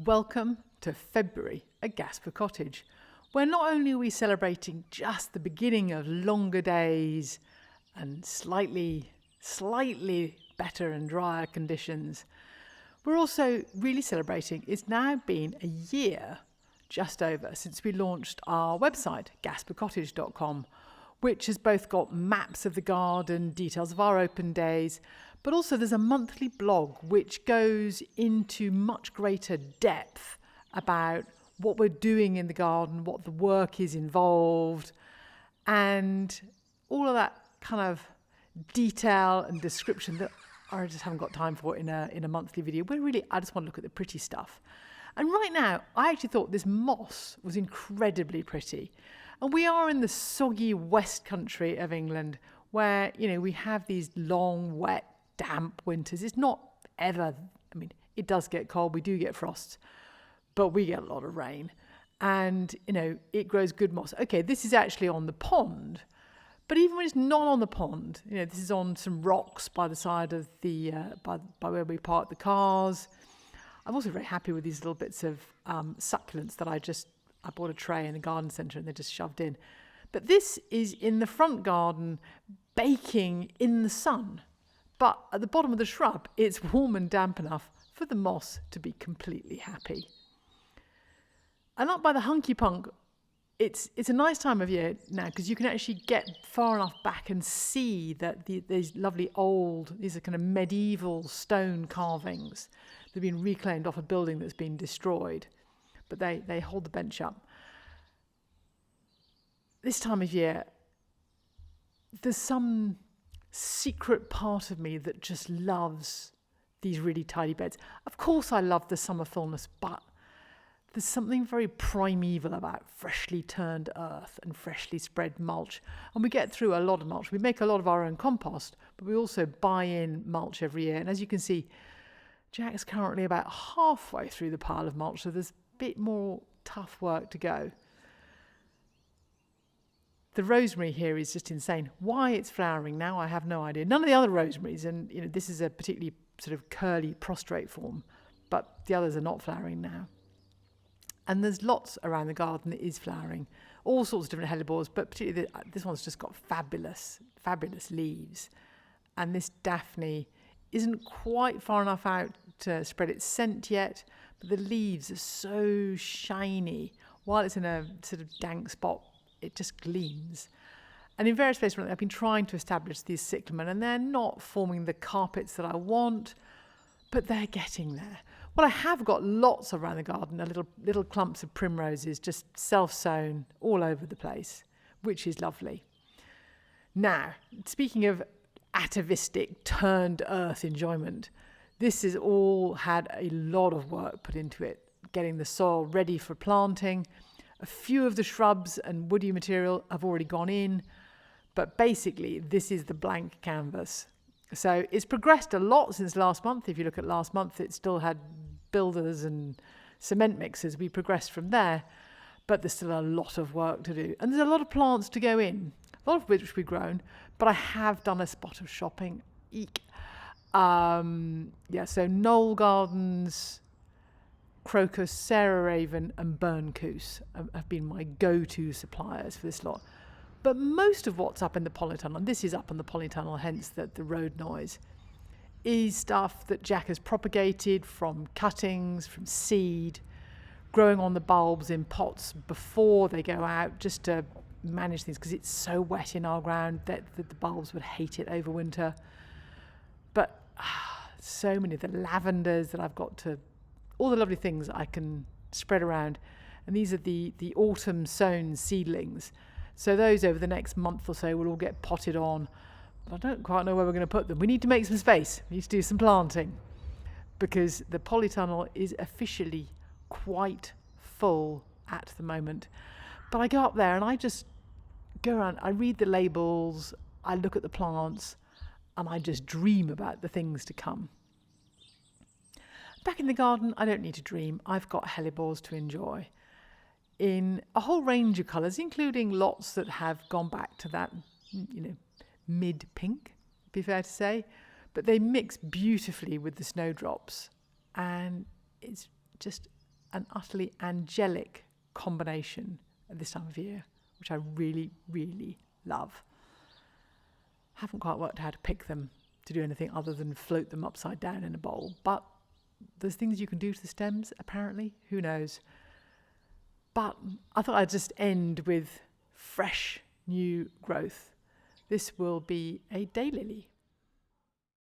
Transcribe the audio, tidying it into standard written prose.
Welcome to February at Gasper Cottage, where not only are we celebrating just the beginning of longer days and slightly better and drier conditions, we're also really celebrating it's now been a year just over since we launched our website, gaspercottage.com, which has both got maps of the garden, details of our open days, but also there's a monthly blog which goes into much greater depth about what we're doing in the garden, what the work is involved, and all of that kind of detail and description that I just haven't got time for in a monthly video. I just want to look at the pretty stuff. And right now, I actually thought this moss was incredibly pretty. And we are in the soggy west country of England where, we have these long, wet, damp winters. It's not ever, it does get cold, we do get frosts, but we get a lot of rain. And, it grows good moss. Okay, this is actually on the pond, but even when it's not on the pond, this is on some rocks by the side of the, by where we park the cars. I'm also very happy with these little bits of succulents that I bought a tray in a garden centre and they're just shoved in. But this is in the front garden, baking in the sun. But at the bottom of the shrub, it's warm and damp enough for the moss to be completely happy. And up by the hunky punk, it's a nice time of year now because you can actually get far enough back and see that these lovely these are kind of medieval stone carvings. They've been reclaimed off a building that's been destroyed, but they hold the bench up. This time of year, there's some secret part of me that just loves these really tidy beds. Of course I love the summer fullness, but there's something very primeval about freshly turned earth and freshly spread mulch. And we get through a lot of mulch. We make a lot of our own compost, but we also buy in mulch every year. And as you can see, Jack's currently about halfway through the pile of mulch, so there's a bit more tough work to go. The rosemary here is just insane. Why it's flowering now, I have no idea. None of the other rosemaries, and this is a particularly sort of curly prostrate form, but the others are not flowering now. And there's lots around the garden that is flowering, all sorts of different hellebores, but particularly this one's just got fabulous leaves. And this Daphne isn't quite far enough out to spread its scent yet, but the leaves are so shiny. While it's in a sort of dank spot, it just gleams. And in various places I've been trying to establish these cyclamen, and they're not forming the carpets that I want, but they're getting there. Well, I have got lots around the garden, little clumps of primroses, just self-sown all over the place, which is lovely. Now, speaking of atavistic, turned earth enjoyment, this has all had a lot of work put into it, getting the soil ready for planting. A few of the shrubs and woody material have already gone in, but basically this is the blank canvas. So it's progressed a lot since last month. If you look at last month, it still had builders and cement mixers. We progressed from there, but there's still a lot of work to do. And there's a lot of plants to go in, a lot of which we've grown, but I have done a spot of shopping. Eek. So Knoll Gardens, Crocus, Sarah Raven and Burncoose have been my go-to suppliers for this lot. But most of what's up in the polytunnel, and this is up on the polytunnel, hence the road noise, is stuff that Jack has propagated from cuttings, from seed, growing on the bulbs in pots before they go out, just to manage things, because it's so wet in our ground that the bulbs would hate it over winter. But so many of the lavenders that I've got all the lovely things I can spread around. And these are the autumn sown seedlings. So those over the next month or so will all get potted on. But I don't quite know where we're going to put them. We need to make some space. We need to do some planting because the polytunnel is officially quite full at the moment. But I go up there and I just go around. I read the labels. I look at the plants and I just dream about the things to come. Back in the garden, I don't need to dream. I've got hellebores to enjoy in a whole range of colours, including lots that have gone back to that, mid-pink, be fair to say. But they mix beautifully with the snowdrops. And it's just an utterly angelic combination at this time of year, which I really, really love. Haven't quite worked out how to pick them to do anything other than float them upside down in a bowl, but there's things you can do to the stems, apparently. Who knows? But I thought I'd just end with fresh new growth. This will be a daylily.